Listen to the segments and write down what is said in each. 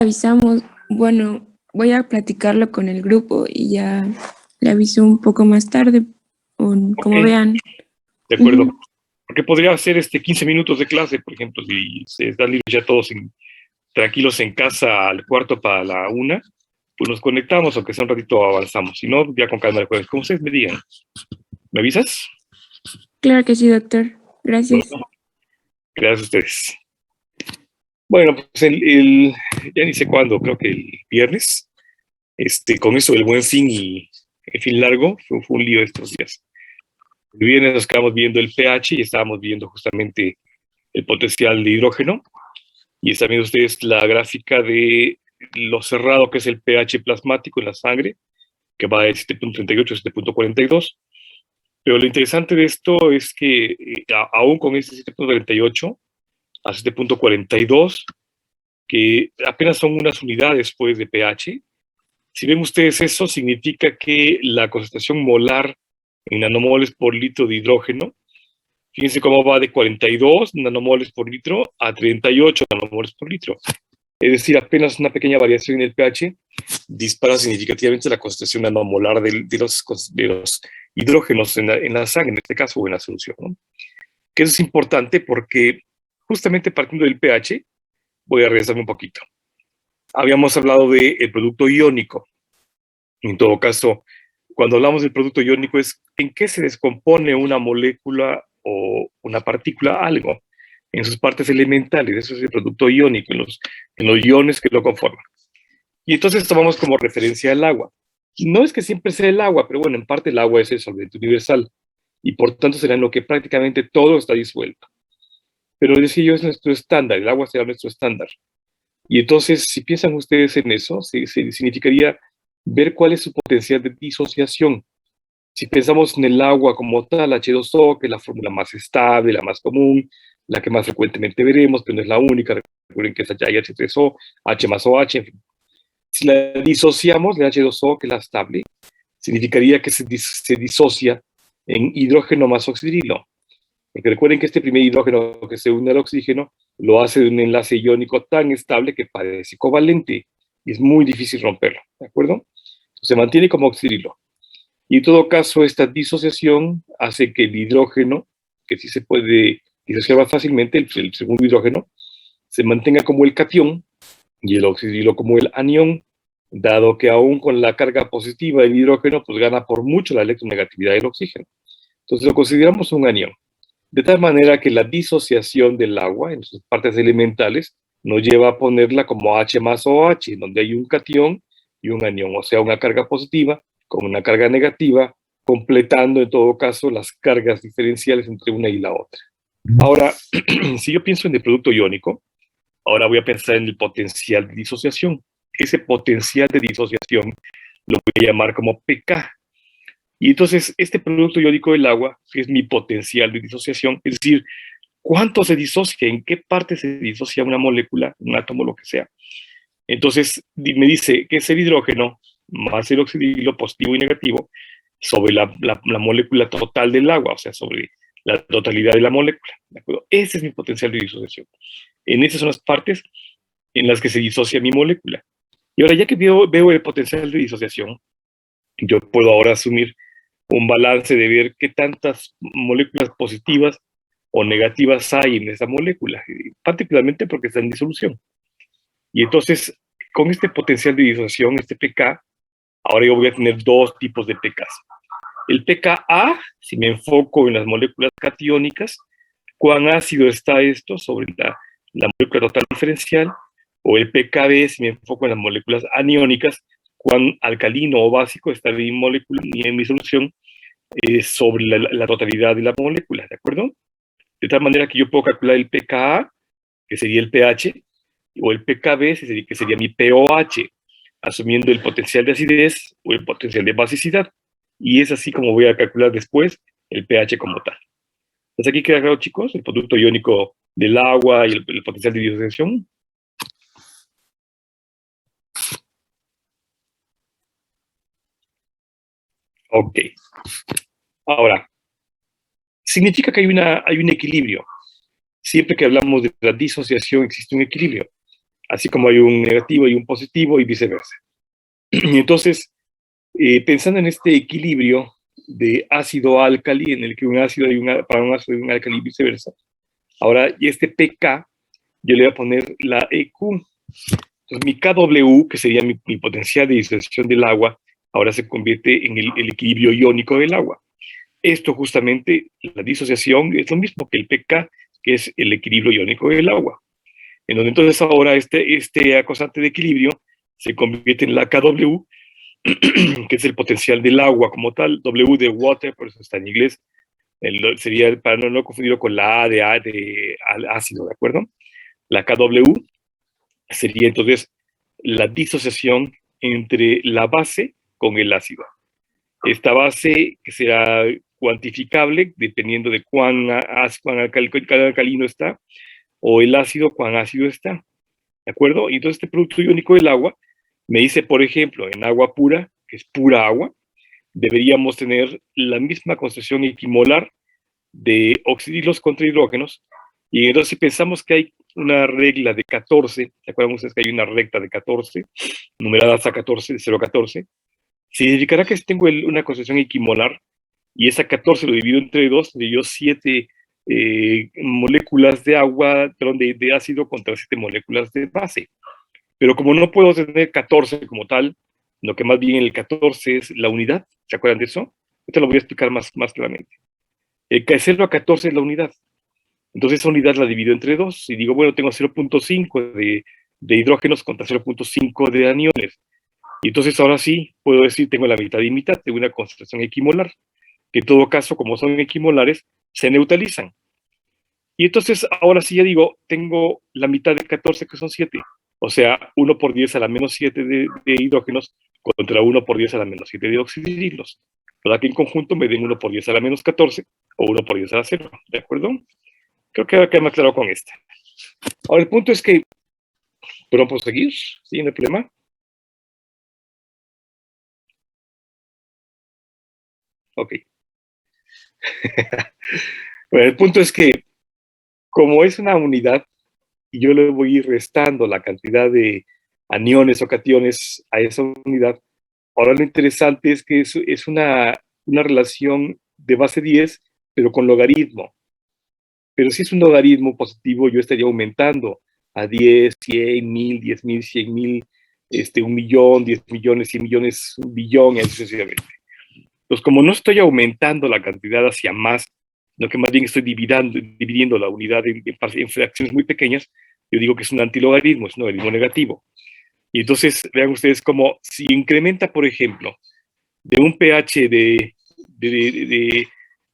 Avisamos, bueno, voy a platicarlo con el grupo y ya le aviso un poco más tarde, o como vean. De acuerdo. Porque podría ser 15 minutos de clase, por ejemplo, si se están libres ya todos tranquilos en casa al cuarto para la 1, pues nos conectamos, aunque sea un ratito avanzamos. Si no, ya con calma de jueves. Como ustedes me digan. ¿Me avisas? Claro que sí, doctor. Gracias. Bueno, gracias a ustedes. Bueno, pues ya ni sé cuándo, creo que el viernes, con eso del Buen Fin y el fin largo, fue un lío estos días. El viernes nos quedamos viendo el pH y estábamos viendo justamente el potencial de hidrógeno. Y están viendo ustedes la gráfica de lo cerrado que es el pH plasmático en la sangre, que va de 7.38 a 7.42. Pero lo interesante de esto es que aún con este 7.38 a 7.42, que apenas son unas unidades pues, de pH, si ven ustedes eso, significa que la concentración molar en nanomoles por litro de hidrógeno, fíjense cómo va de 42 nanomoles por litro a 38 nanomoles por litro. Es decir, apenas una pequeña variación en el pH dispara significativamente la concentración nanomolar de los hidrógenos en la sangre, en este caso, o en la solución, ¿no? Que eso es importante porque justamente partiendo del pH, voy a regresarme un poquito. Habíamos hablado del producto iónico. En todo caso, cuando hablamos del producto iónico es en qué se descompone una molécula o una partícula, algo, en sus partes elementales. Eso es el producto iónico, en los iones que lo conforman. Y entonces tomamos como referencia el agua. No es que siempre sea el agua, pero bueno, en parte el agua es el solvente universal y por tanto será en lo que prácticamente todo está disuelto. Pero decía yo, es nuestro estándar, el agua será nuestro estándar. Y entonces, si piensan ustedes en eso, significaría ver cuál es su potencial de disociación. Si pensamos en el agua como tal, H2O, que es la fórmula más estable, la más común, la que más frecuentemente veremos, pero no es la única, recuerden que es H3O, H más OH, en fin. Si la disociamos de H2O, que es la estable, significaría que se disocia en hidrógeno más oxidrilo. Porque recuerden que este primer hidrógeno que se une al oxígeno lo hace de un enlace iónico tan estable que parece covalente y es muy difícil romperlo, ¿de acuerdo? Se mantiene como oxidrilo. Y en todo caso, esta disociación hace que el hidrógeno, que sí se puede disociar más fácilmente, el segundo hidrógeno, se mantenga como el catión y el oxidrilo como el anión, dado que aún con la carga positiva del hidrógeno, pues gana por mucho la electronegatividad del oxígeno. Entonces lo consideramos un anión. De tal manera que la disociación del agua en sus partes elementales nos lleva a ponerla como H más OH, donde hay un catión y un anión, o sea, una carga positiva con una carga negativa, completando en todo caso las cargas diferenciales entre una y la otra. Ahora, si yo pienso en el producto iónico, ahora voy a pensar en el potencial de disociación. Ese potencial de disociación lo voy a llamar como pK. Y entonces, este producto iónico del agua, que es mi potencial de disociación, es decir, cuánto se disocia, en qué parte se disocia una molécula, un átomo, lo que sea. Entonces, me dice que es el hidrógeno más el oxidilo positivo y negativo sobre la molécula total del agua, o sea, sobre la totalidad de la molécula. ¿De acuerdo? Ese es mi potencial de disociación. En esas son las partes en las que se disocia mi molécula. Y ahora, ya que veo el potencial de disociación, yo puedo ahora asumir un balance de ver qué tantas moléculas positivas o negativas hay en esa molécula, particularmente porque está en disolución. Y entonces, con este potencial de disociación, este pK, ahora yo voy a tener dos tipos de pKs. El pKa, si me enfoco en las moléculas catiónicas, cuán ácido está esto sobre la molécula total diferencial, o el pKb, si me enfoco en las moléculas aniónicas, cuán alcalino o básico está mi molécula y en mi solución sobre la totalidad de la molécula, ¿de acuerdo? De tal manera que yo puedo calcular el pKa, que sería el pH, o el pKb, que sería mi pOH, asumiendo el potencial de acidez o el potencial de basicidad. Y es así como voy a calcular después el pH como tal. Entonces aquí queda claro, chicos, el producto iónico del agua y el potencial de disociación. Ok. Ahora, significa que hay un equilibrio. Siempre que hablamos de la disociación existe un equilibrio. así como hay un negativo y un positivo y viceversa. Entonces, pensando en este equilibrio de ácido-álcali, en el que un ácido para un ácido y un álcali y viceversa, ahora, y este pK, yo le voy a poner la EQ. Entonces, mi KW, que sería mi potencial de disociación del agua, ahora se convierte en el equilibrio iónico del agua. Esto justamente, la disociación es lo mismo que el pK, que es el equilibrio iónico del agua. En donde entonces ahora este acosante de equilibrio se convierte en la KW, que es el potencial del agua como tal, W de water, por eso está en inglés, sería para no confundirlo con la A de ácido, ¿de acuerdo? La KW sería entonces la disociación entre la base con el ácido. Esta base que será cuantificable dependiendo de cuán alcalino está, o el ácido cuán ácido está, ¿de acuerdo? Y entonces este producto iónico del agua me dice, por ejemplo, en agua pura, que es pura agua, deberíamos tener la misma concentración equimolar de oxidilos contra hidrógenos. Y entonces si pensamos que hay una regla de 14, ¿se acuerdan ustedes que hay una recta de 14, numerada hasta 14, de 0 a 14? Significará que tengo una concentración equimolar y esa 14 lo divido entre 2, me dio 7 moléculas de agua, perdón, de ácido contra 7 moléculas de base. Pero como no puedo tener 14 como tal, lo que más bien el 14 es la unidad, ¿se acuerdan de eso? Esto lo voy a explicar más claramente. El 0 a 14 es la unidad. Entonces esa unidad la divido entre 2 y digo, bueno, tengo 0.5 de hidrógenos contra 0.5 de aniones. Y entonces ahora sí puedo decir, tengo la mitad y mitad de una concentración equimolar, que en todo caso, como son equimolares, se neutralizan. Y entonces ahora sí ya digo, tengo la mitad de 14, que son 7. O sea, 1 por 10 a la menos 7 de hidrógenos contra 1 por 10 a la menos 7 de oxidrilos. Para que en conjunto me den 1 por 10 a la menos 14 o 1 por 10 a la 0. ¿De acuerdo? Creo que va a quedar más claro con esta. Ahora, el punto es que, ¿pero puedo seguir? ¿Sí? ¿No hay problema? Ok. Bueno, el punto es que, como es una unidad, y yo le voy a ir restando la cantidad de aniones o cationes a esa unidad, ahora lo interesante es que es una relación de base 10, pero con logaritmo. Pero si es un logaritmo positivo, yo estaría aumentando a 10, 100, 1000, 10,000, 100,000, 1,000,000, 10 millones, 100 millones, 1 billón, y así sucesivamente. Entonces, como no estoy aumentando la cantidad hacia más, sino que más bien estoy dividiendo la unidad en fracciones muy pequeñas, yo digo que es un antilogaritmo, es un logaritmo negativo. Y entonces, vean ustedes como si incrementa, por ejemplo, de un pH de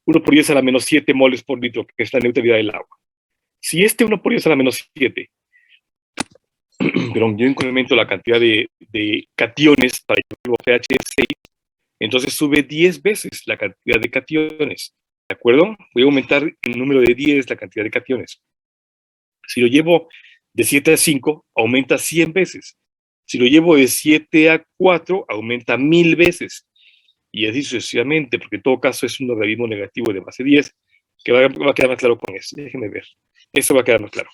1 por 10 a la menos 7 moles por litro, que es la neutralidad del agua. Si 1 por 10 a la menos 7, pero yo incremento la cantidad de cationes para el pH 6, entonces sube 10 veces la cantidad de cationes. ¿De acuerdo? Voy a aumentar el número de 10 la cantidad de cationes. Si lo llevo de 7 a 5, aumenta 100 veces. Si lo llevo de 7 a 4, aumenta 1000 veces. Y así sucesivamente, porque en todo caso es un logaritmo negativo de base 10, que va a quedar más claro con eso. Déjenme ver. Eso va a quedar más claro.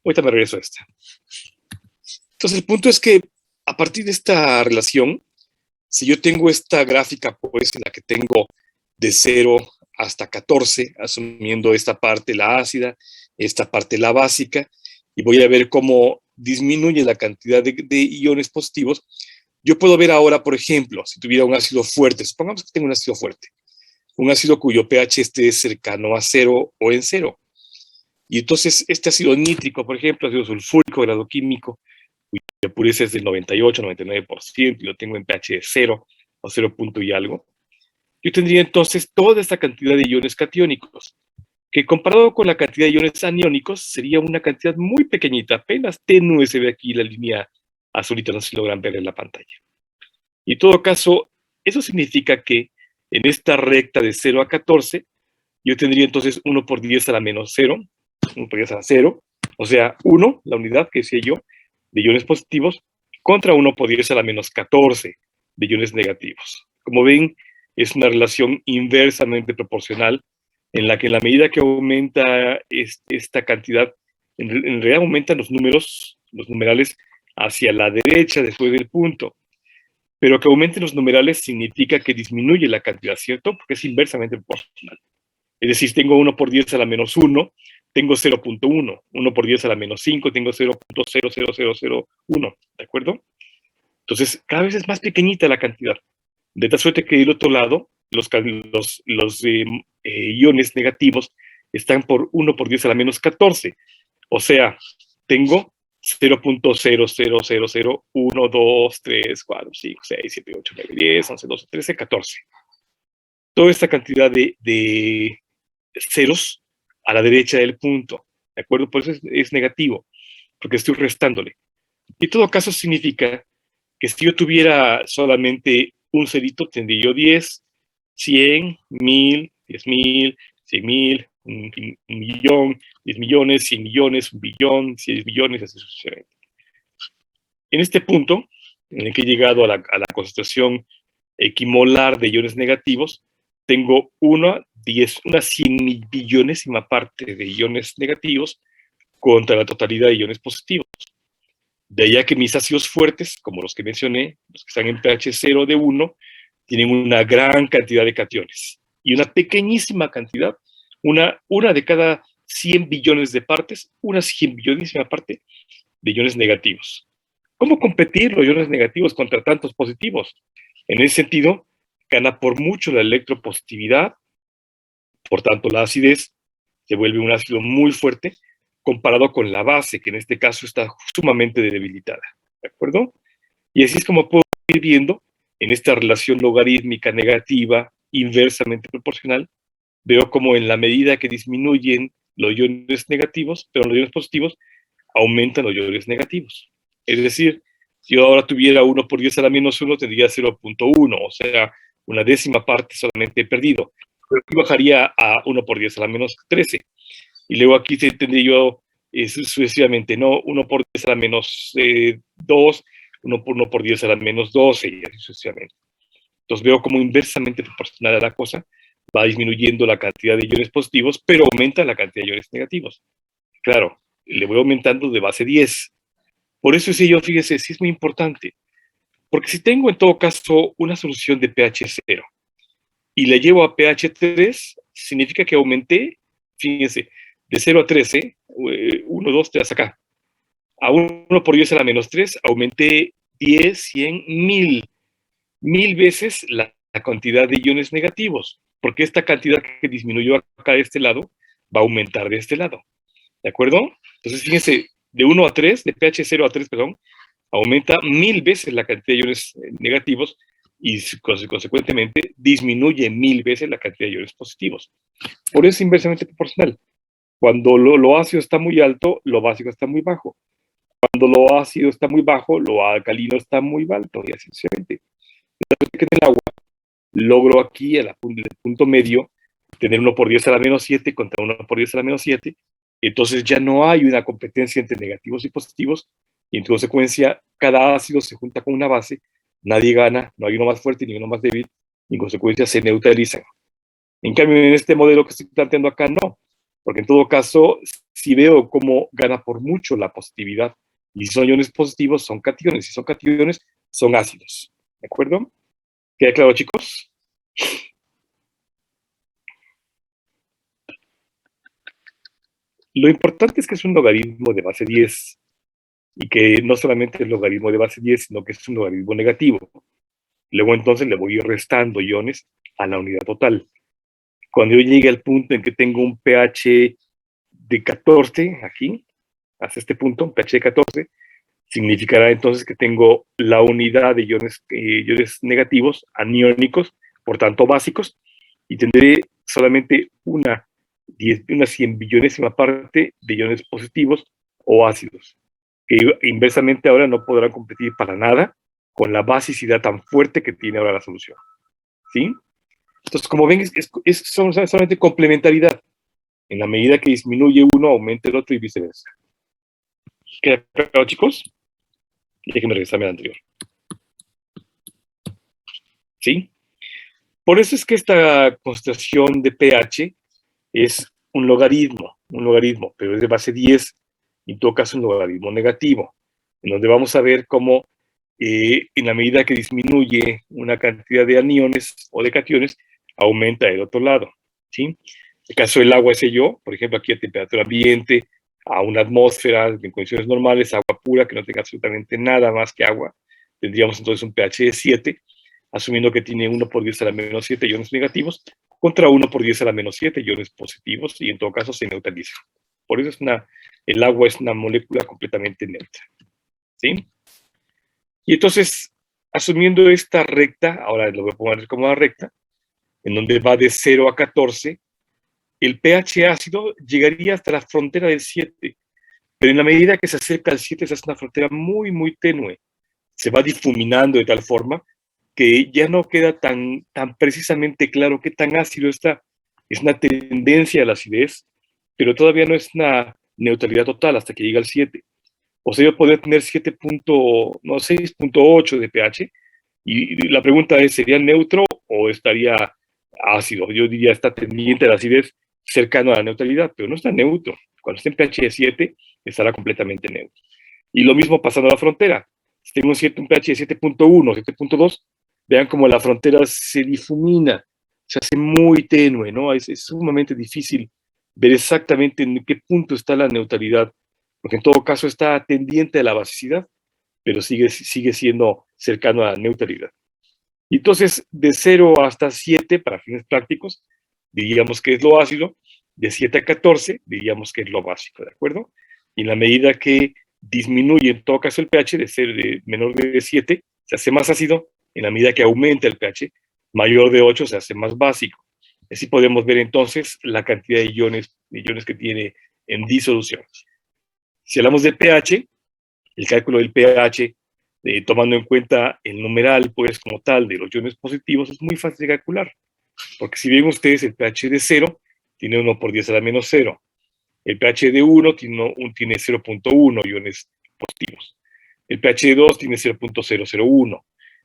Ahorita me regreso a esta. Entonces, el punto es que a partir de esta relación, si yo tengo esta gráfica, pues, en la que tengo de 0 hasta 14, asumiendo esta parte la ácida, esta parte la básica, y voy a ver cómo disminuye la cantidad de iones positivos, yo puedo ver ahora, por ejemplo, si tuviera un ácido fuerte, supongamos que tengo un ácido fuerte, un ácido cuyo pH esté cercano a 0 o en 0. Y entonces este ácido nítrico, por ejemplo, ácido sulfúrico, grado químico, cuya pureza es del 98, 99%, y lo tengo en pH de 0 o 0 punto y algo, yo tendría entonces toda esta cantidad de iones catiónicos, que comparado con la cantidad de iones aniónicos sería una cantidad muy pequeñita, apenas tenue. Se ve aquí la línea azulita, no sé si logran ver en la pantalla. Y en todo caso, eso significa que en esta recta de 0 a 14, yo tendría entonces 1 por 10 a la menos 0, 1 por 10 a la 0, o sea, 1, la unidad que decía yo, de iones positivos, contra 1 por 10 a la menos 14 de iones negativos. Como ven, es una relación inversamente proporcional, en la que en la medida que aumenta esta cantidad, en realidad aumentan los números los numerales hacia la derecha después del punto. Pero que aumenten los numerales significa que disminuye la cantidad, ¿cierto? Porque es inversamente proporcional. Es decir, tengo 1 por 10 a la menos 1, tengo 0.1. 1 por 10 a la menos 5, tengo 0.00001, ¿de acuerdo? Entonces, cada vez es más pequeñita la cantidad. De tal suerte que del otro lado, los iones negativos están por 1 por 10 a la menos 14. O sea, tengo 0.00001, 2, 3, 4, 5, 6, 7, 8, 9, 10, 11, 12, 13, 14. Toda esta cantidad de ceros a la derecha del punto, ¿de acuerdo? Por eso es negativo, porque estoy restándole. Y en todo caso significa que si yo tuviera solamente un cerito, tendría yo 10, 100, 1000, 10.000, 100.000, un millón, 10 millones, 100 millones, un billón, 100 millones, así sucesivamente. En este punto, en el que he llegado a la concentración equimolar de iones negativos, tengo una 100 billonésima parte de iones negativos contra la totalidad de iones positivos. De allá que mis ácidos fuertes, como los que mencioné, los que están en pH 0 de 1, tienen una gran cantidad de cationes. Y una pequeñísima cantidad, una de cada 100 billones de partes, una 100 billonísima parte de iones negativos. ¿Cómo competir los iones negativos contra tantos positivos? En ese sentido, gana por mucho la electropositividad, por tanto la acidez se vuelve un ácido muy fuerte comparado con la base, que en este caso está sumamente debilitada, ¿de acuerdo? Y así es como puedo ir viendo en esta relación logarítmica negativa inversamente proporcional, veo como en la medida que disminuyen los iones negativos, pero los iones positivos aumentan los iones negativos. Es decir, si yo ahora tuviera 1 por 10 a la menos 1, tendría 0.1, o sea, una décima parte solamente he perdido. Pero aquí bajaría a 1 por 10 a la menos 13. Y luego aquí tendría yo sucesivamente, ¿no? 1 por 10 a la menos 2, 1 por 10 a la menos 12, y así sucesivamente. Entonces veo como inversamente proporcional a la cosa, va disminuyendo la cantidad de iones positivos, pero aumenta la cantidad de iones negativos. Claro, le voy aumentando de base 10. Por eso ese yo, fíjese, sí es muy importante. Porque si tengo en todo caso una solución de pH 0 y la llevo a pH 3, significa que aumenté, fíjense, de 0 a 13, 1, 2, 3 acá, a 1 por 10 a la menos 3, aumenté 10, 100, 1000 veces la cantidad de iones negativos, porque esta cantidad que disminuyó acá de este lado va a aumentar de este lado. ¿De acuerdo? Entonces, fíjense, de 1 a 3, de pH 0 a 3, perdón, aumenta 1000 veces la cantidad de iones negativos y consecuentemente disminuye 1000 veces la cantidad de iones positivos. Por eso es inversamente proporcional. Cuando lo ácido está muy alto, lo básico está muy bajo. Cuando lo ácido está muy bajo, lo alcalino está muy alto, y así sucesivamente. En el agua, logro aquí, en el punto medio, tener 1 por 10 a la menos 7 contra 1 por 10 a la menos 7. Entonces ya no hay una competencia entre negativos y positivos, y en consecuencia, cada ácido se junta con una base, nadie gana, no hay uno más fuerte ni uno más débil, y en consecuencia se neutralizan. En cambio, en este modelo que estoy planteando acá, no, porque en todo caso, si veo cómo gana por mucho la positividad, y si son iones positivos, son cationes, si son cationes, son ácidos. ¿De acuerdo? ¿Queda claro, chicos? Lo importante es que es un logaritmo de base 10, y que no solamente es logaritmo de base 10, sino que es un logaritmo negativo. Luego entonces le voy restando iones a la unidad total. Cuando yo llegue al punto en que tengo un pH de 14, aquí, hasta este punto, un pH de 14, significará entonces que tengo la unidad de iones negativos, aniónicos, por tanto básicos, y tendré solamente una 100 billonésima parte de iones positivos o ácidos, que inversamente ahora no podrán competir para nada con la basicidad tan fuerte que tiene ahora la solución. ¿Sí? Entonces, como ven, es solamente complementariedad. En la medida que disminuye uno, aumenta el otro y viceversa. ¿Queda claro, chicos? Déjenme regresarme al anterior. ¿Sí? Por eso es que esta concentración de pH es un logaritmo, pero es de base 10, en todo caso un logaritmo negativo. en donde vamos a ver cómo en la medida que disminuye una cantidad de aniones o de cationes, aumenta el otro lado, ¿sí? En el caso del agua, ese yo, por ejemplo, aquí a temperatura ambiente, a una atmósfera, en condiciones normales, agua pura, que no tenga absolutamente nada más que agua, tendríamos entonces un pH de 7, asumiendo que tiene 1 por 10 a la menos 7 iones negativos, contra 1 por 10 a la menos 7 iones positivos, y en todo caso se neutraliza. Por eso el agua es una molécula completamente neutra, ¿sí? Y entonces, asumiendo esta recta, ahora lo voy a poner como una recta, en donde va de 0 a 14, el pH ácido llegaría hasta la frontera del 7, pero en la medida que se acerca al 7 se hace una frontera muy, muy tenue. Se va difuminando de tal forma que ya no queda tan precisamente claro qué tan ácido está. Es una tendencia a la acidez, pero todavía no es una neutralidad total hasta que llega al 7. O sea, yo podría tener 6.8 de pH, y la pregunta es, ¿sería neutro o estaría ácido? Yo diría, está tendiente a la acidez cercano a la neutralidad, pero no está neutro. Cuando esté en pH de 7, estará completamente neutro. Y lo mismo pasando a la frontera. Si tengo un pH de 7.1, 7.2, vean cómo la frontera se difumina, se hace muy tenue, ¿no? Es sumamente difícil ver exactamente en qué punto está la neutralidad, porque en todo caso está tendiente a la basicidad, pero sigue siendo cercano a la neutralidad. Y entonces, de 0 hasta 7, para fines prácticos, diríamos que es lo ácido, de 7 a 14, diríamos que es lo básico, ¿de acuerdo? Y en la medida que disminuye, en todo caso, el pH de menor de 7, se hace más ácido, en la medida que aumenta el pH, mayor de 8 se hace más básico. Así podemos ver entonces la cantidad de iones que tiene en disolución. Si hablamos de pH, el cálculo del pH, tomando en cuenta el numeral, pues, como tal, de los iones positivos, es muy fácil de calcular. Porque si ven ustedes, el pH de 0 tiene 1 por 10 a la menos 0. El pH de 1 tiene 0.1 iones positivos. El pH de 2 tiene 0.001.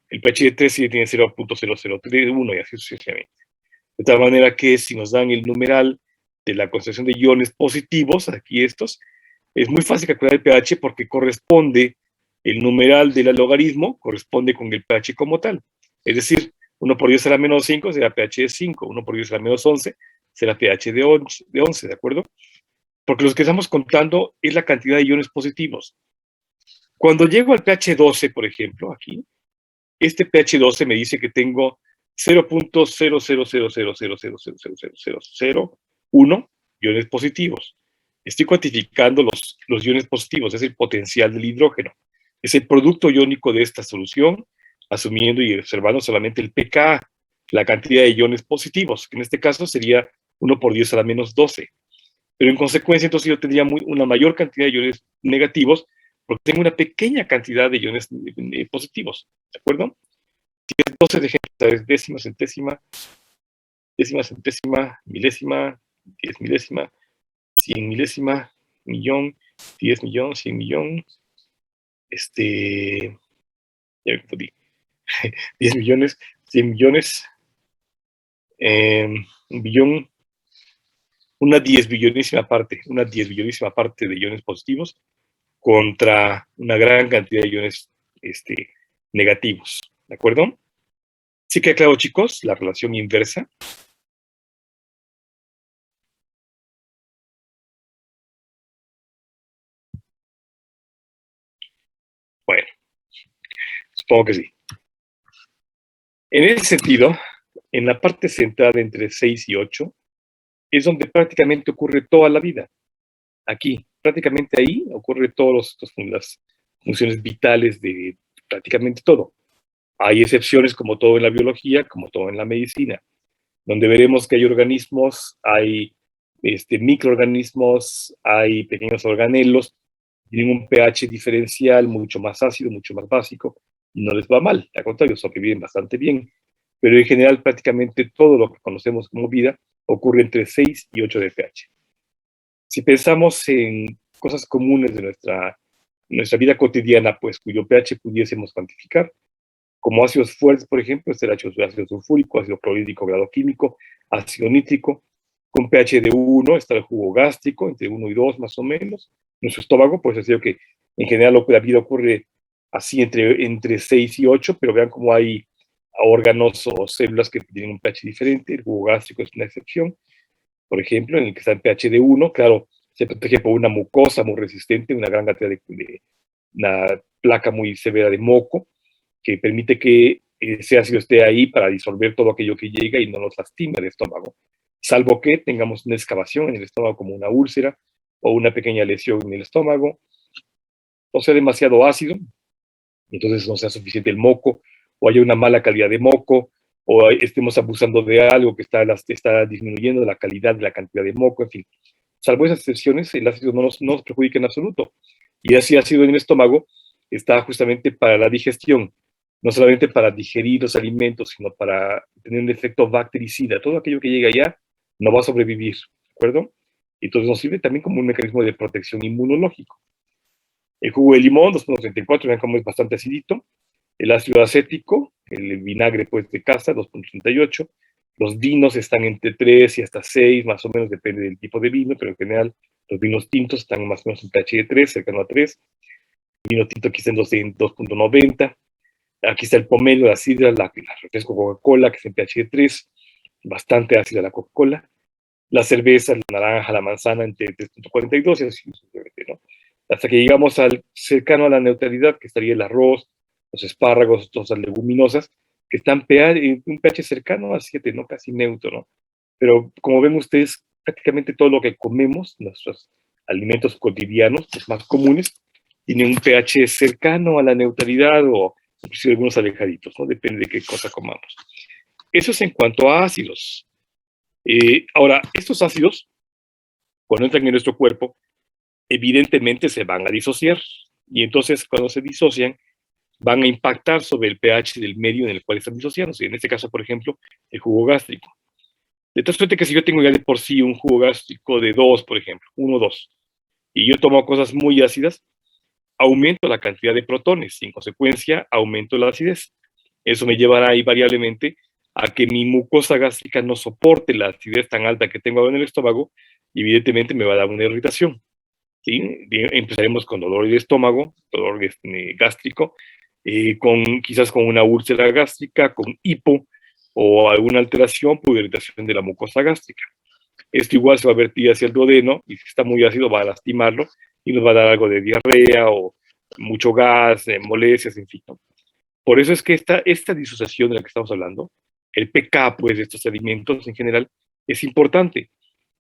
El pH de 3 tiene 0.0031 y así sucesivamente. De tal manera que si nos dan el numeral de la concentración de iones positivos, aquí estos, es muy fácil calcular el pH porque corresponde, el numeral del logaritmo corresponde con el pH como tal. Es decir, 1 por 10 a la menos 5 será pH de 5, 1 por 10 a la menos 11 será pH de 11, ¿de acuerdo? Porque lo que estamos contando es la cantidad de iones positivos. Cuando llego al pH 12, por ejemplo, aquí, este pH 12 me dice que tengo 0.00000000001 iones positivos. Estoy cuantificando los iones positivos, es el potencial del hidrógeno. Es el producto iónico de esta solución, asumiendo y observando solamente el pKa, la cantidad de iones positivos, que en este caso sería 1 por 10 a la menos 12. Pero en consecuencia, entonces yo tendría una mayor cantidad de iones negativos, porque tengo una pequeña cantidad de iones positivos, ¿de acuerdo? 12 de gente, décima, centésima, milésima, 10 milésima, 100 milésima, millón, 10 millón, 100 millón, ya me confundí, 10 millones, 100 millones, un billón, una 10 billonísima parte de iones positivos contra una gran cantidad de iones negativos, ¿de acuerdo? ¿Sí queda claro, chicos, la relación inversa? Bueno, supongo que sí. En ese sentido, en la parte central entre 6 y 8, es donde prácticamente ocurre toda la vida. Aquí, prácticamente ahí, ocurre todas las funciones vitales de prácticamente todo. Hay excepciones, como todo en la biología, como todo en la medicina, donde veremos que hay organismos, hay microorganismos, hay pequeños organelos, tienen un pH diferencial mucho más ácido, mucho más básico, y no les va mal, al contrario, sobreviven bastante bien. Pero en general, prácticamente todo lo que conocemos como vida ocurre entre 6 y 8 de pH. Si pensamos en cosas comunes de nuestra vida cotidiana, pues cuyo pH pudiésemos cuantificar, como ácidos fuertes, por ejemplo, está el ácido sulfúrico, ácido clorhídrico, grado químico, ácido nítrico, con pH de 1 está el jugo gástrico, entre 1 y 2 más o menos. Nuestro estómago, pues ha sido que En general, la vida ocurre así entre 6 y 8, pero vean cómo hay órganos o células que tienen un pH diferente. El jugo gástrico es una excepción, por ejemplo, en el que está en pH de 1, claro, se protege por una mucosa muy resistente, una gran cantidad de una placa muy severa de moco, que permite que ese ácido esté ahí para disolver todo aquello que llega y no nos lastime el estómago, salvo que tengamos una excavación en el estómago como una úlcera o una pequeña lesión en el estómago, o sea demasiado ácido, entonces no sea suficiente el moco, o haya una mala calidad de moco, o estemos abusando de algo que está disminuyendo la calidad de la cantidad de moco, en fin. Salvo esas excepciones, el ácido no nos perjudica en absoluto. Y ese ácido en el estómago está justamente para la digestión, no solamente para digerir los alimentos, sino para tener un efecto bactericida. Todo aquello que llega allá no va a sobrevivir, ¿de acuerdo? Entonces nos sirve también como un mecanismo de protección inmunológico. El jugo de limón, 2.34, vean cómo es bastante acidito. El ácido acético, el vinagre pues de casa, 2.38. Los vinos están entre 3 y hasta 6, más o menos, depende del tipo de vino, pero en general los vinos tintos están más o menos en pH de 3, cercano a 3. El vino tinto aquí está en 2.90. Aquí está el pomelo, la sidra, la refresco Coca-Cola, que es en pH de 3, bastante ácida la Coca-Cola. La cerveza, la naranja, la manzana entre 3.42 y así sucesivamente, ¿no? Hasta que llegamos al cercano a la neutralidad, que estaría el arroz, los espárragos, todas las leguminosas, que están en un pH cercano a 7, ¿no? Casi neutro, ¿no? Pero como ven ustedes, prácticamente todo lo que comemos, nuestros alimentos cotidianos, los más comunes, tienen un pH cercano a la neutralidad o inclusive algunos alejaditos, ¿no? Depende de qué cosa comamos. Eso es en cuanto a ácidos. Ahora, estos ácidos, cuando entran en nuestro cuerpo, evidentemente se van a disociar. Y entonces, cuando se disocian, van a impactar sobre el pH del medio en el cual están disociándose. En este caso, por ejemplo, el jugo gástrico. De tal suerte que si yo tengo ya de por sí un jugo gástrico de 2, por ejemplo, 1, 2, y yo tomo cosas muy ácidas, aumento la cantidad de protones y en consecuencia aumento la acidez. Eso me llevará invariablemente a que mi mucosa gástrica no soporte la acidez tan alta que tengo en el estómago y evidentemente me va a dar una irritación. ¿Sí? Empezaremos con dolor de estómago, dolor gástrico, quizás con una úlcera gástrica, con hipo o alguna alteración por irritación de la mucosa gástrica. Esto igual se va a vertir hacia el duodeno y si está muy ácido va a lastimarlo y nos va a dar algo de diarrea o mucho gas, molestias, en fin, ¿no? Por eso es que esta disociación de la que estamos hablando, el pK pues, de estos alimentos en general, es importante,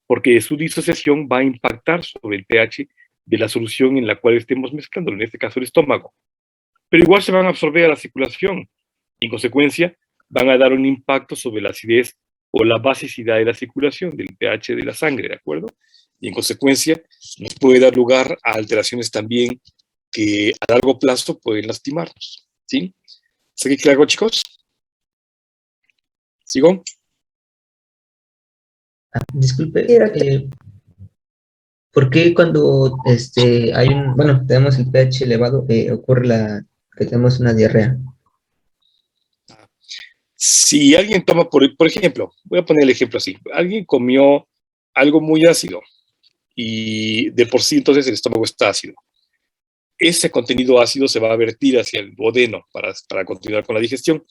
porque su disociación va a impactar sobre el pH de la solución en la cual estemos mezclando, en este caso el estómago. Pero igual se van a absorber a la circulación y en consecuencia van a dar un impacto sobre la acidez o la basicidad de la circulación, del pH de la sangre, ¿de acuerdo? Y en consecuencia nos puede dar lugar a alteraciones también que a largo plazo pueden lastimarnos, ¿sí? ¿Está aquí claro, chicos? ¿Sigo? Disculpe, ¿por qué cuando hay bueno, tenemos el pH elevado, ocurre que tenemos una diarrea? Si alguien toma, por ejemplo, voy a poner el ejemplo así, alguien comió algo muy ácido y de por sí entonces el estómago está ácido. Ese contenido ácido se va a vertir hacia el duodeno para continuar con la digestión.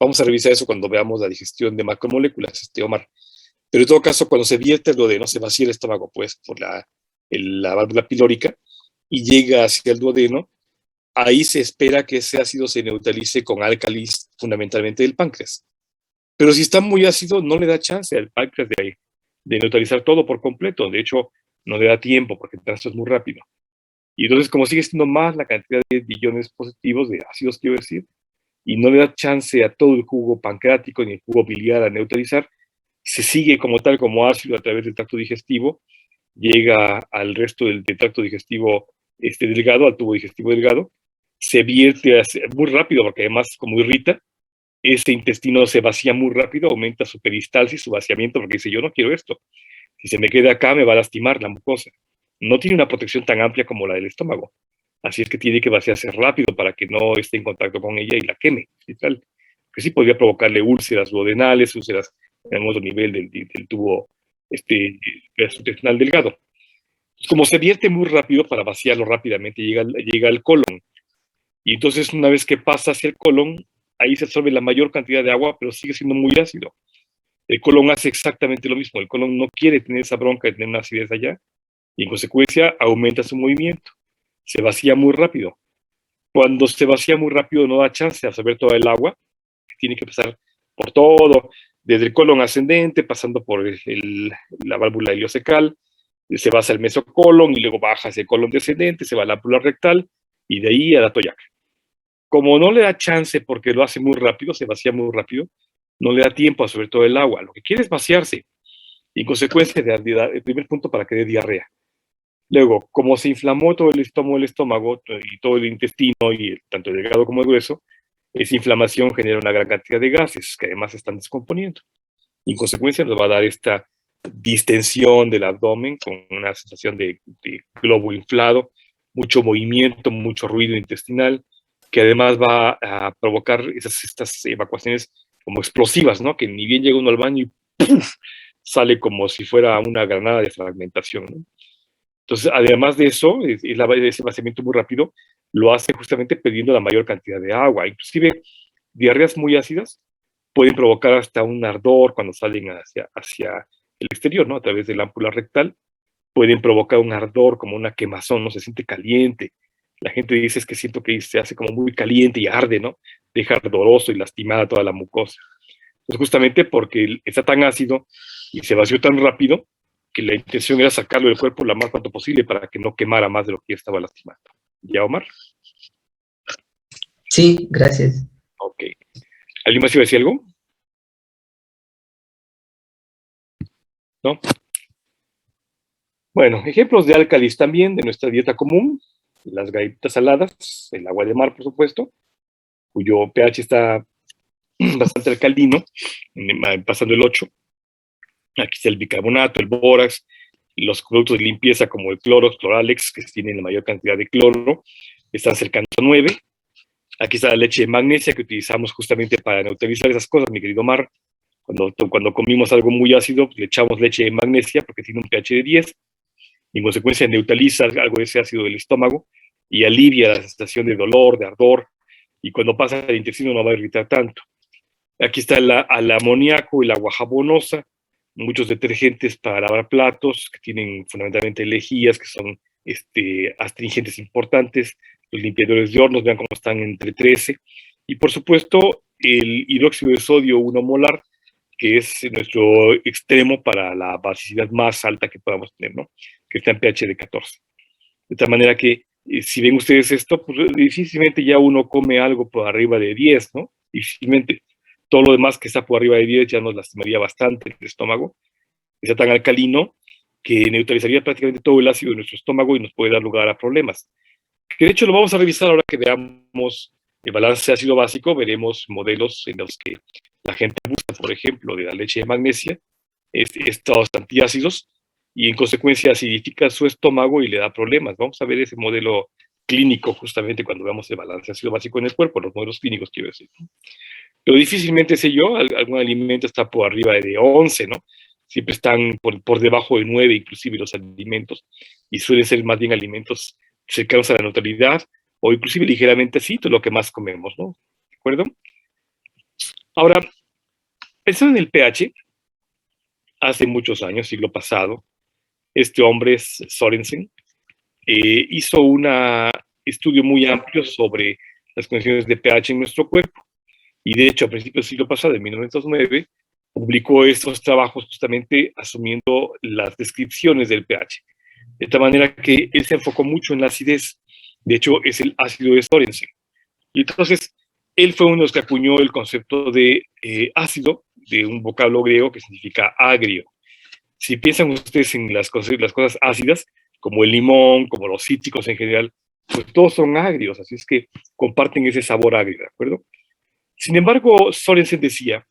Vamos a revisar eso cuando veamos la digestión de macromoléculas, Omar. Pero en todo caso, cuando se vierte el duodeno, se vacía el estómago, pues, por la válvula pilórica y llega hacia el duodeno. Ahí se espera que ese ácido se neutralice con álcalis, fundamentalmente del páncreas. Pero si está muy ácido, no le da chance al páncreas de neutralizar todo por completo. De hecho, no le da tiempo porque el tránsito es muy rápido. Y entonces, como sigue siendo más la cantidad de billones positivos de ácidos, quiero decir, y no le da chance a todo el jugo pancreático ni el jugo biliar a neutralizar, se sigue como tal, como ácido a través del tracto digestivo, llega al resto del tracto digestivo delgado, al tubo digestivo delgado, se vierte muy rápido, porque además, como irrita, ese intestino se vacía muy rápido, aumenta su peristalsis, su vaciamiento, porque dice, yo no quiero esto. Si se me queda acá, me va a lastimar la mucosa. No tiene una protección tan amplia como la del estómago. Así es que tiene que vaciarse rápido para que no esté en contacto con ella y la queme. Y tal. Que sí podría provocarle úlceras duodenales, úlceras en algún otro nivel del tubo gastrointestinal delgado. Como se vierte muy rápido, para vaciarlo rápidamente llega al colon. Y entonces una vez que pasa hacia el colon, ahí se absorbe la mayor cantidad de agua, pero sigue siendo muy ácido. El colon hace exactamente lo mismo. El colon no quiere tener esa bronca de tener una acidez allá y en consecuencia aumenta su movimiento. Se vacía muy rápido. Cuando se vacía muy rápido no da chance de absorber toda el agua, que tiene que pasar por todo, desde el colon ascendente, pasando por la válvula ileocecal, se va hacia el mesocolon y luego baja hacia el colon descendente, se va a la ámpula rectal y de ahí a la toyaca. Como no le da chance porque lo hace muy rápido, se vacía muy rápido, no le da tiempo a absorber todo el agua. Lo que quiere es vaciarse y en consecuencia el primer punto para que dé diarrea. Luego, como se inflamó todo el estómago y todo el intestino, y tanto el delgado como el grueso, esa inflamación genera una gran cantidad de gases que además se están descomponiendo. Y en consecuencia nos va a dar esta distensión del abdomen con una sensación de globo inflado, mucho movimiento, mucho ruido intestinal, que además va a provocar estas evacuaciones como explosivas, ¿no? Que ni bien llega uno al baño y ¡puf! Sale como si fuera una granada de fragmentación, ¿no? Entonces, además de eso, ese vaciamiento muy rápido lo hace justamente perdiendo la mayor cantidad de agua. Inclusive, diarreas muy ácidas pueden provocar hasta un ardor cuando salen hacia el exterior, ¿no? A través de la ámpula rectal, pueden provocar un ardor como una quemazón, ¿no? Se siente caliente. La gente dice es que siento que se hace como muy caliente y arde, ¿no? Deja ardoroso y lastimada toda la mucosa. Pues justamente porque está tan ácido y se vació tan rápido que la intención era sacarlo del cuerpo lo más pronto posible para que no quemara más de lo que ya estaba lastimado. ¿Ya, Omar? Sí, gracias. Ok. ¿Alguien más iba a decir algo? ¿No? Bueno, ejemplos de álcalis también de nuestra dieta común, las galletas saladas, el agua de mar, por supuesto, cuyo pH está bastante alcalino, pasando el 8. Aquí está el bicarbonato, el bórax, los productos de limpieza como el Clorox, Cloralex, que tienen la mayor cantidad de cloro, están cercanos a 9. Aquí está la leche de magnesia que utilizamos justamente para neutralizar esas cosas, mi querido Mar. Cuando comimos algo muy ácido, pues le echamos leche de magnesia porque tiene un pH de 10 y en consecuencia neutraliza algo de ese ácido del estómago y alivia la sensación de dolor, de ardor, y cuando pasa al intestino no va a irritar tanto. Aquí está el amoníaco y la agua jabonosa, muchos detergentes para lavar platos que tienen fundamentalmente lejías, que son astringentes importantes, los limpiadores de hornos, vean cómo están entre 13, y por supuesto el hidróxido de sodio 1 molar, que es nuestro extremo para la basicidad más alta que podamos tener, ¿no? Que está en pH de 14. De tal manera que, si ven ustedes esto, pues difícilmente ya uno come algo por arriba de 10, ¿no? Difícilmente. Todo lo demás que está por arriba de 10 ya nos lastimaría bastante el estómago. Está tan alcalino que neutralizaría prácticamente todo el ácido de nuestro estómago y nos puede dar lugar a problemas. Que de hecho lo vamos a revisar ahora que veamos el balance ácido básico, veremos modelos en los que la gente abusa, por ejemplo, de la leche de magnesia, estos antiácidos, y en consecuencia acidifica su estómago y le da problemas. Vamos a ver ese modelo clínico justamente cuando veamos el balance ácido básico en el cuerpo, los modelos clínicos quiero decir. Pero difícilmente sé yo, algún alimento está por arriba de 11, ¿no? Siempre están por debajo de 9 inclusive los alimentos, y suelen ser más bien alimentos cercanos a la neutralidad, o inclusive ligeramente así, todo lo que más comemos, ¿no? ¿De acuerdo? Ahora, pensando en el pH, hace muchos años, siglo pasado, este hombre, Sorensen, hizo un estudio muy amplio sobre las condiciones de pH en nuestro cuerpo. Y de hecho, a principios del siglo pasado, en 1909, publicó estos trabajos justamente asumiendo las descripciones del pH. De tal manera que él se enfocó mucho en la acidez. De hecho, es el ácido de Sorensen. Y entonces, él fue uno de los que acuñó el concepto de ácido, de un vocablo griego que significa agrio. Si piensan ustedes en las cosas ácidas, como el limón, como los cítricos en general, pues todos son agrios, así es que comparten ese sabor agrio, ¿de acuerdo? Sin embargo, Sorensen decía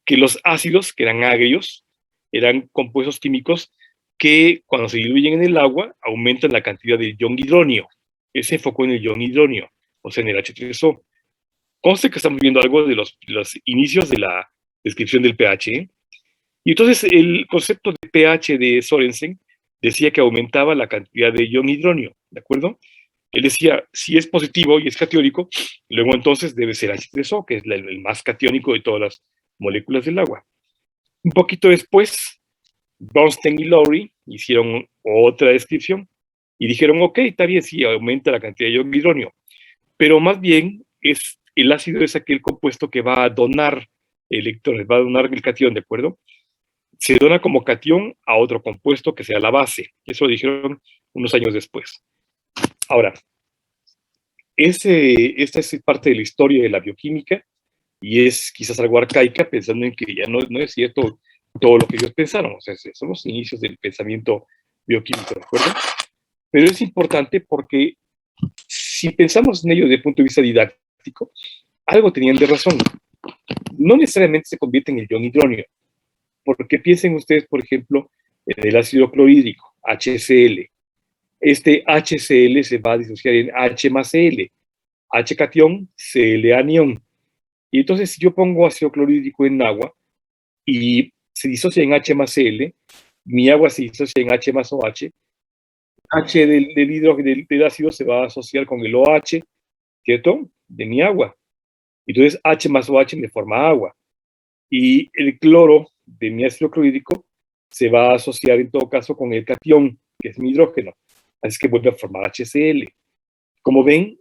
que los ácidos, que eran agrios, eran compuestos químicos que cuando se diluyen en el agua aumentan la cantidad de ion hidronio. Él se enfocó en el ion hidronio, o sea, en el H3O. Conste que estamos viendo algo de los inicios de la descripción del pH, ¿eh? Y entonces el concepto de pH de Sorensen decía que aumentaba la cantidad de ion hidronio, ¿de acuerdo? Él decía, si es positivo y es catiónico, luego entonces debe ser H3O, que es el más catiónico de todas las moléculas del agua. Un poquito después, Bronstein y Lowry hicieron otra descripción y dijeron, ok, está bien, sí, aumenta la cantidad de ion hidronio, pero más bien el ácido es aquel compuesto que va a donar electrones, va a donar el catión, ¿de acuerdo? Se dona como catión a otro compuesto que sea la base. Eso lo dijeron unos años después. Ahora, esta es parte de la historia de la bioquímica y es quizás algo arcaica, pensando en que ya no es cierto todo lo que ellos pensaron. O sea, son los inicios del pensamiento bioquímico, ¿de acuerdo? Pero es importante porque si pensamos en ello desde el punto de vista didáctico, algo tenían de razón. No necesariamente se convierte en el ion hidronio, porque piensen ustedes, por ejemplo, en el ácido clorhídrico, HCl. Este HCl se va a disociar en H más Cl, H cation, Cl anión. Y entonces, si yo pongo ácido clorhídrico en agua y se disocia en H más Cl, mi agua se disocia en H más OH, H del hidrógeno del ácido se va a asociar con el OH, ¿cierto? De mi agua. Entonces, H más OH me forma agua. Y el cloro de mi ácido clorhídrico se va a asociar en todo caso con el catión, que es mi hidrógeno. Así que vuelve a formar HCl. Como ven,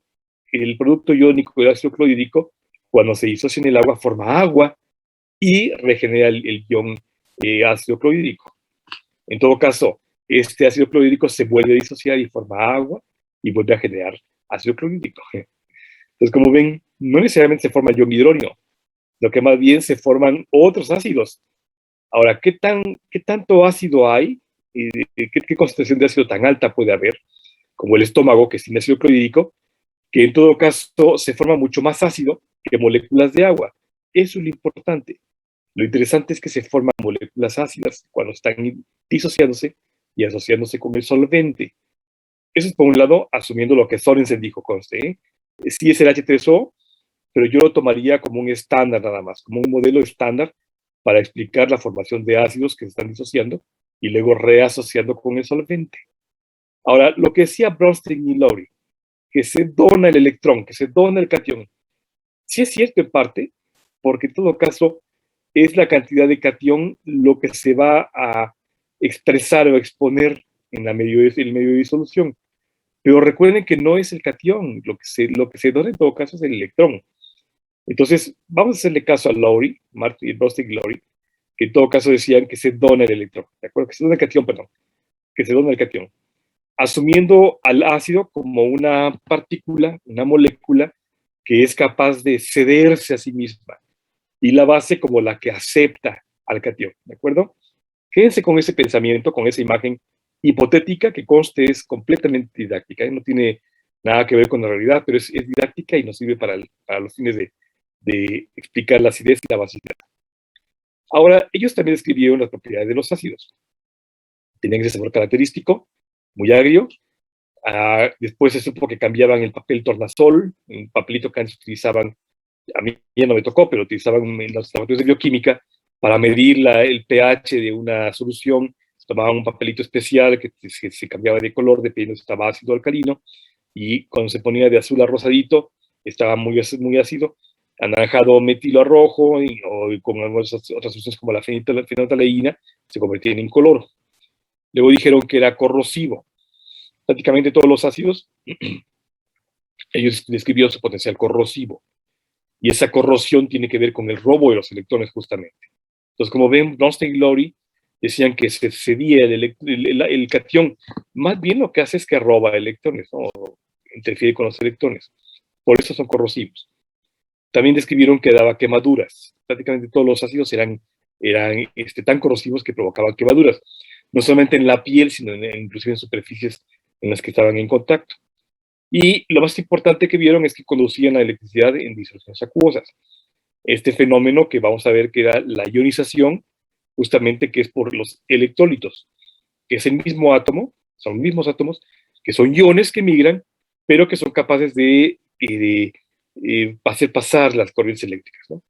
el producto iónico del ácido clorhídrico, cuando se disocia en el agua, forma agua y regenera el ion ácido clorhídrico. En todo caso, este ácido clorhídrico se vuelve a disociar y forma agua y vuelve a generar ácido clorhídrico. Entonces, como ven, no necesariamente se forma ion hidronio, lo que más bien se forman otros ácidos. Ahora, ¿qué tanto ácido hay? ¿Qué concentración de ácido tan alta puede haber? Como el estómago, que tiene ácido clorhídrico, que en todo caso se forma mucho más ácido que moléculas de agua. Eso es lo importante. Lo interesante es que se forman moléculas ácidas cuando están disociándose y asociándose con el solvente. Eso es por un lado, asumiendo lo que Sorensen dijo, conste, ¿eh? Sí es el H3O, pero yo lo tomaría como un estándar nada más, como un modelo estándar para explicar la formación de ácidos que se están disociando y luego reasociando con el solvente. Ahora, lo que decía Bronstein y Lowry, que se dona el electrón, que se dona el catión, sí es cierto en parte, porque en todo caso es la cantidad de catión lo que se va a expresar o exponer en el medio de disolución. Pero recuerden que no es el catión, lo que se dona en todo caso es el electrón. Entonces, vamos a hacerle caso a Lowry, Bronstein y Lowry, que en todo caso decían que se dona el electrón, ¿de acuerdo? Que se dona el catión, perdón, que se dona el catión, asumiendo al ácido como una partícula, una molécula que es capaz de cederse a sí misma, y la base como la que acepta al catión, ¿de acuerdo? Quédense con ese pensamiento, con esa imagen hipotética que conste es completamente didáctica, no tiene nada que ver con la realidad, pero es didáctica y nos sirve para los fines de explicar la acidez y la basicidad. Ahora, ellos también describieron las propiedades de los ácidos. Tenían ese sabor característico, muy agrio. Después se supo que cambiaban el papel tornasol, un papelito que antes utilizaban, a mí ya no me tocó, pero utilizaban en los laboratorios de bioquímica para medir el pH de una solución. Tomaban un papelito especial que se cambiaba de color dependiendo si estaba ácido o alcalino, y cuando se ponía de azul a rosadito, estaba muy ácido, anaranjado metilo a rojo, o con algunas otras sustancias como la fenolftaleína, se convertían en incoloro. Luego dijeron que era corrosivo. Prácticamente todos los ácidos, ellos describieron su potencial corrosivo. Y esa corrosión tiene que ver con el robo de los electrones, justamente. Entonces, como ven, Bronstein y Lowry decían que se cedía el catión. Más bien lo que hace es que roba electrones, ¿no? Interfiere con los electrones. Por eso son corrosivos. También describieron que daba quemaduras. Prácticamente todos los ácidos eran tan corrosivos que provocaban quemaduras. No solamente en la piel, sino inclusive en superficies en las que estaban en contacto. Y lo más importante que vieron es que conducían la electricidad en disoluciones acuosas. Este fenómeno que vamos a ver que era la ionización, justamente que es por los electrolitos, que es el mismo átomo, son los mismos átomos, que son iones que migran, pero que son capaces de hacer pasar las corrientes eléctricas, ¿no?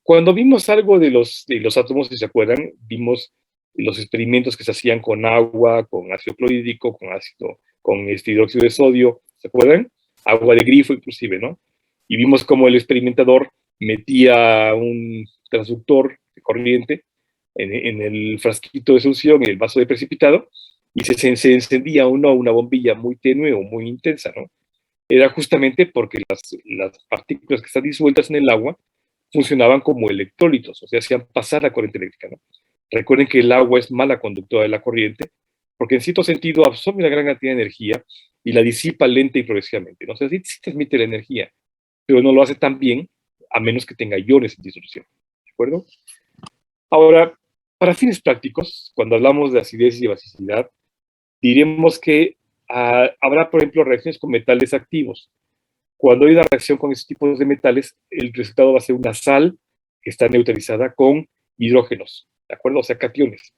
Cuando vimos algo de los átomos, si se acuerdan, vimos los experimentos que se hacían con agua, con ácido clorhídrico, con hidróxido de sodio, ¿se acuerdan? Agua de grifo inclusive, ¿no? Y vimos cómo el experimentador metía un transductor de corriente en el frasquito de solución, en el vaso de precipitado, y se encendía o no una bombilla muy tenue o muy intensa, ¿no? Era justamente porque las partículas que están disueltas en el agua funcionaban como electrólitos, o sea, hacían pasar la corriente eléctrica, ¿no? Recuerden que el agua es mala conductora de la corriente, porque en cierto sentido absorbe una gran cantidad de energía y la disipa lenta y progresivamente, ¿no? O sea, sí transmite la energía, pero no lo hace tan bien a menos que tenga iones en disolución, ¿de acuerdo? Ahora, para fines prácticos, cuando hablamos de acidez y basicidad, diremos que habrá, por ejemplo, reacciones con metales activos. Cuando hay una reacción con esos tipos de metales, el resultado va a ser una sal que está neutralizada con hidrógenos, ¿de acuerdo? O sea, cationes.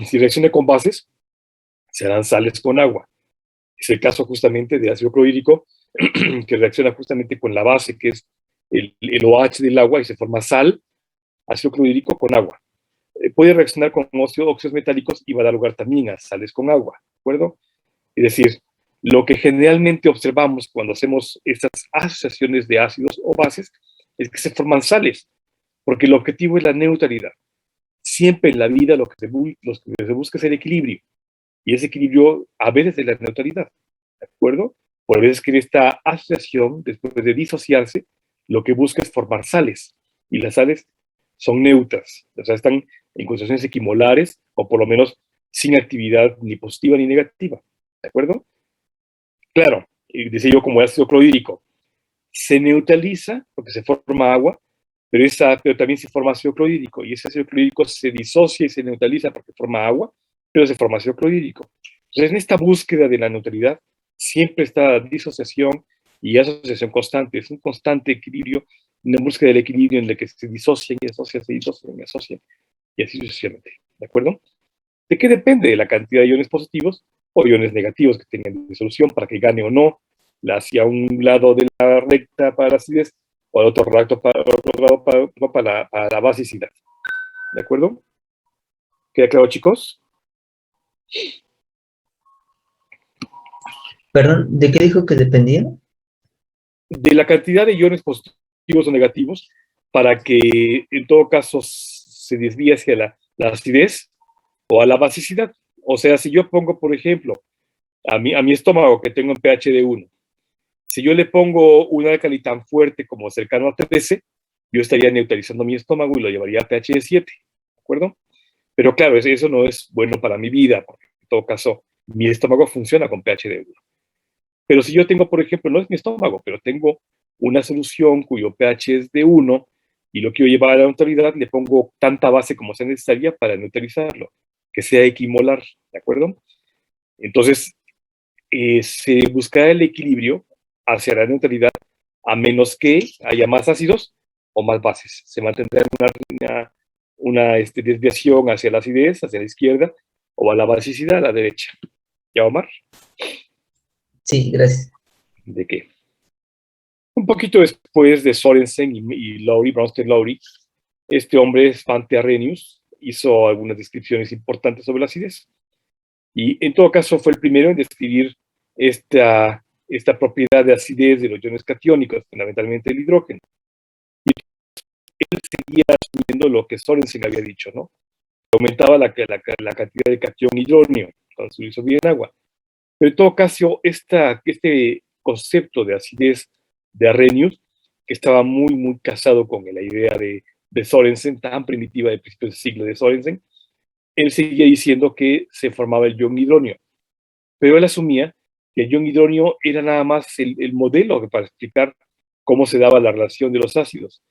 Si reacciona con bases, serán sales con agua. Es el caso justamente de ácido clorhídrico, que reacciona justamente con la base, que es el OH del agua, y se forma sal, ácido clorhídrico con agua. Puede reaccionar con óxidos metálicos y va a dar lugar también a sales con agua, ¿de acuerdo? Es decir, lo que generalmente observamos cuando hacemos estas asociaciones de ácidos o bases es que se forman sales, porque el objetivo es la neutralidad. Siempre en la vida lo que se busca es el equilibrio, y ese equilibrio a veces es la neutralidad, ¿de acuerdo? Por veces que esta asociación, después de disociarse, lo que busca es formar sales, y las sales son neutras, o sea, están en concentraciones equimolares, o por lo menos sin actividad ni positiva ni negativa, ¿de acuerdo? Claro, decía yo como ácido clorhídrico, se neutraliza porque se forma agua, pero también se forma ácido clorhídrico, y ese ácido clorhídrico se disocia y se neutraliza porque forma agua, pero se forma ácido clorhídrico. Entonces, en esta búsqueda de la neutralidad, siempre está disociación y asociación constante, es un constante equilibrio, una búsqueda del equilibrio en el que se disocian y asocian, se disocian y asocian, y así sucesivamente, ¿de acuerdo? ¿De qué depende? De la cantidad de iones positivos o iones negativos que tengan de solución para que gane o no hacia un lado de la recta para la acidez o al otro lado para la basicidad. ¿De acuerdo? ¿Queda claro, chicos? Perdón, ¿de qué dijo que dependía? De la cantidad de iones positivos o negativos para que en todo caso se desvíe hacia la acidez o a la basicidad. O sea, si yo pongo, por ejemplo, a mi estómago que tengo en pH de 1, si yo le pongo un álcali tan fuerte como cercano a 13, yo estaría neutralizando mi estómago y lo llevaría a pH de 7, ¿de acuerdo? Pero claro, eso no es bueno para mi vida, porque en todo caso mi estómago funciona con pH de 1. Pero si yo tengo, por ejemplo, no es mi estómago, pero tengo una solución cuyo pH es de 1 y lo quiero llevar a la neutralidad, le pongo tanta base como sea necesaria para neutralizarlo, que sea equimolar, ¿de acuerdo? Entonces, se buscará el equilibrio hacia la neutralidad a menos que haya más ácidos o más bases. Se mantendrá una desviación hacia la acidez, hacia la izquierda, o a la basicidad, a la derecha. ¿Ya, Omar? Sí, gracias. ¿De qué? Un poquito después de Sorensen y Lowry, Bronsted Lowry, este hombre, Svante Arrhenius, hizo algunas descripciones importantes sobre la acidez. Y en todo caso fue el primero en describir esta propiedad de acidez de los iones catiónicos, fundamentalmente el hidrógeno. Y él seguía asumiendo lo que Sorensen había dicho, ¿no? Aumentaba la cantidad de catión hidróneo cuando se disolvía en agua. Pero en todo caso, este concepto de acidez de Arrhenius, que estaba muy, muy casado con la idea de Sorensen, tan primitiva de principios del siglo de Sorensen, él seguía diciendo que se formaba el ion hidróneo. Pero él asumía que el ion hidróneo era nada más el modelo para explicar cómo se daba la relación de los ácidos.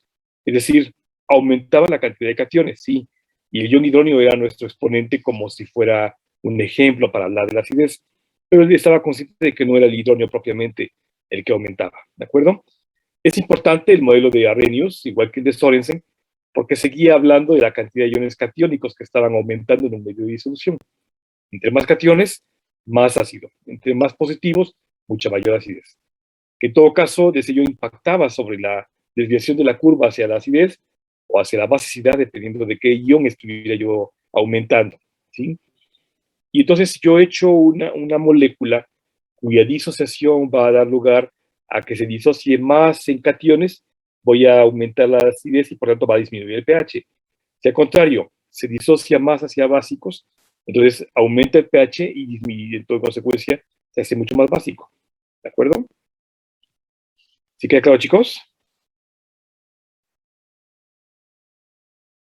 Es decir, aumentaba la cantidad de cationes, sí, y el ion hidróneo era nuestro exponente como si fuera un ejemplo para hablar de la acidez, pero él estaba consciente de que no era el hidróneo propiamente el que aumentaba, ¿de acuerdo? Es importante el modelo de Arrhenius, igual que el de Sorensen, porque seguía hablando de la cantidad de iones catiónicos que estaban aumentando en un medio de disolución. Entre más cationes, más ácido. Entre más positivos, mucha mayor acidez. Que en todo caso, desde ello impactaba sobre la desviación de la curva hacia la acidez o hacia la basicidad, dependiendo de qué ion estuviera yo aumentando, ¿sí? Y entonces yo he hecho una molécula cuya disociación va a dar lugar a que se disocie más en cationes, voy a aumentar la acidez y por tanto va a disminuir el pH. Si al contrario, se disocia más hacia básicos, entonces aumenta el pH y en consecuencia se hace mucho más básico. ¿De acuerdo? ¿Sí queda claro, chicos?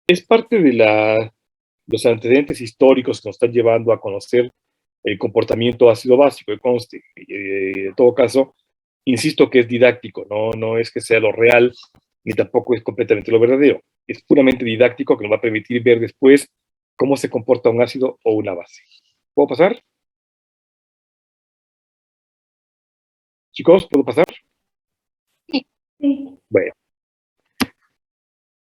Es parte de los antecedentes históricos que nos están llevando a conocer el comportamiento ácido-básico, conste. En todo caso, insisto que es didáctico, no es que sea lo real, ni tampoco es completamente lo verdadero. Es puramente didáctico que nos va a permitir ver después cómo se comporta un ácido o una base. ¿Puedo pasar? Chicos, ¿puedo pasar? Sí. Bueno.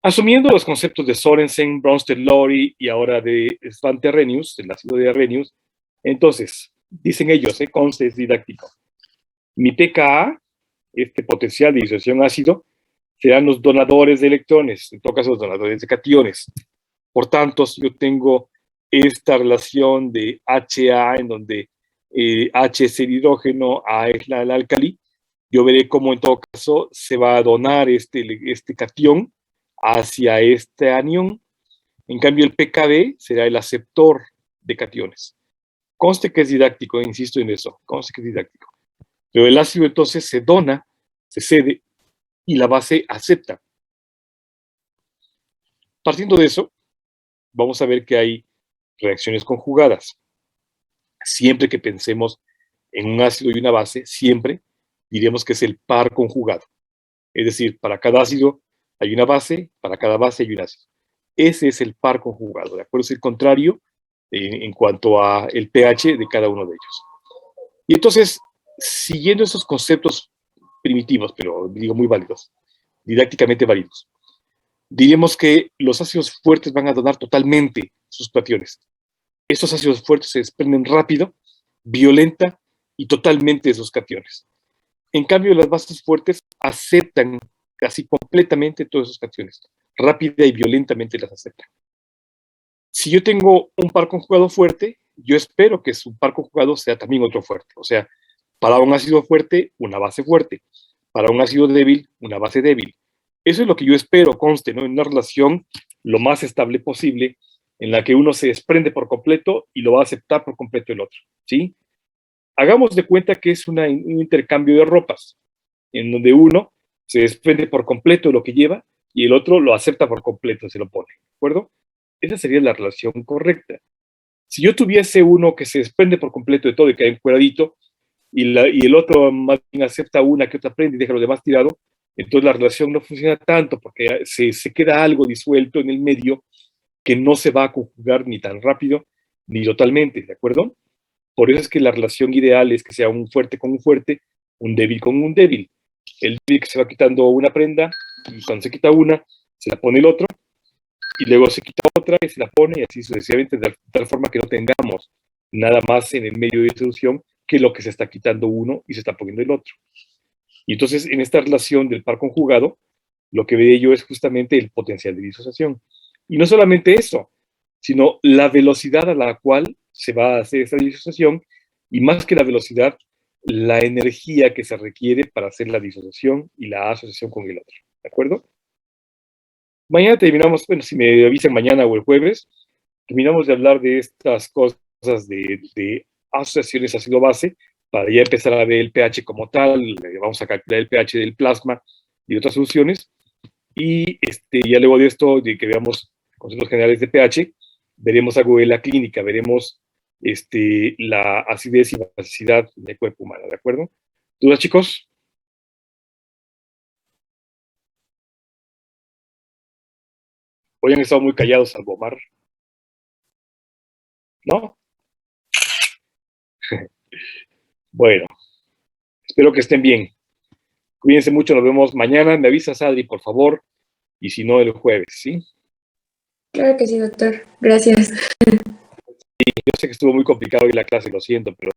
Asumiendo los conceptos de Sorensen, Bronsted-Lowry y ahora de Svante Arrhenius, el ácido de Arrhenius, entonces, dicen ellos, conste, es didáctico. Mi pKa, este potencial de disociación ácido, serán los donadores de electrones, en todo caso los donadores de cationes. Por tanto, si yo tengo esta relación de HA, en donde H es el hidrógeno, A es el álcali, yo veré cómo en todo caso se va a donar este catión hacia este anión. En cambio, el pKb será el aceptor de cationes. Conste que es didáctico, insisto en eso, conste que es didáctico. Pero el ácido entonces se dona, se cede, y la base acepta. Partiendo de eso, vamos a ver que hay reacciones conjugadas. Siempre que pensemos en un ácido y una base, siempre diremos que es el par conjugado. Es decir, para cada ácido hay una base, para cada base hay un ácido. Ese es el par conjugado, ¿de acuerdo? Es el contrario en cuanto a el pH de cada uno de ellos. Y entonces, siguiendo esos conceptos primitivos, pero digo muy válidos, didácticamente válidos, diríamos que los ácidos fuertes van a donar totalmente sus cationes. Estos ácidos fuertes se desprenden rápido, violenta y totalmente de sus cationes. En cambio, las bases fuertes aceptan casi completamente todas sus cationes. Rápida y violentamente las aceptan. Si yo tengo un par conjugado fuerte, yo espero que su par conjugado sea también otro fuerte. O sea, para un ácido fuerte, una base fuerte. Para un ácido débil, una base débil. Eso es lo que yo espero conste, ¿no? En una relación lo más estable posible, en la que uno se desprende por completo y lo va a aceptar por completo el otro, ¿sí? Hagamos de cuenta que es un intercambio de ropas, en donde uno se desprende por completo de lo que lleva y el otro lo acepta por completo, se lo pone, ¿de acuerdo? Esa sería la relación correcta. Si yo tuviese uno que se desprende por completo de todo y cae encueradito, y el otro más bien acepta una que otra prenda y deja lo demás tirado, entonces la relación no funciona tanto porque se queda algo disuelto en el medio que no se va a conjugar ni tan rápido ni totalmente, ¿de acuerdo? Por eso es que la relación ideal es que sea un fuerte con un fuerte, un débil con un débil. El débil que se va quitando una prenda y cuando se quita una, se la pone el otro y luego se quita otra y se la pone y así sucesivamente, de tal forma que no tengamos nada más en el medio de distribución que lo que se está quitando uno y se está poniendo el otro. Y entonces, en esta relación del par conjugado, lo que veo yo es justamente el potencial de disociación. Y no solamente eso, sino la velocidad a la cual se va a hacer esta disociación y más que la velocidad, la energía que se requiere para hacer la disociación y la asociación con el otro. ¿De acuerdo? Mañana terminamos, bueno, si me avisan mañana o el jueves, terminamos de hablar de estas cosas de asociaciones ácido-base para ya empezar a ver el pH como tal, vamos a calcular el pH del plasma y otras soluciones, y ya luego de esto, de que veamos conceptos generales de pH, veremos algo de la clínica, veremos la acidez y basicidad del cuerpo humano, ¿de acuerdo? ¿Dudas, chicos? Hoy han estado muy callados, salvo Omar. ¿No? Bueno, espero que estén bien. Cuídense mucho, nos vemos mañana. Me avisas, Adri, por favor, y si no, el jueves, ¿sí? Claro que sí, doctor. Gracias. Yo sé que estuvo muy complicado hoy la clase, lo siento, pero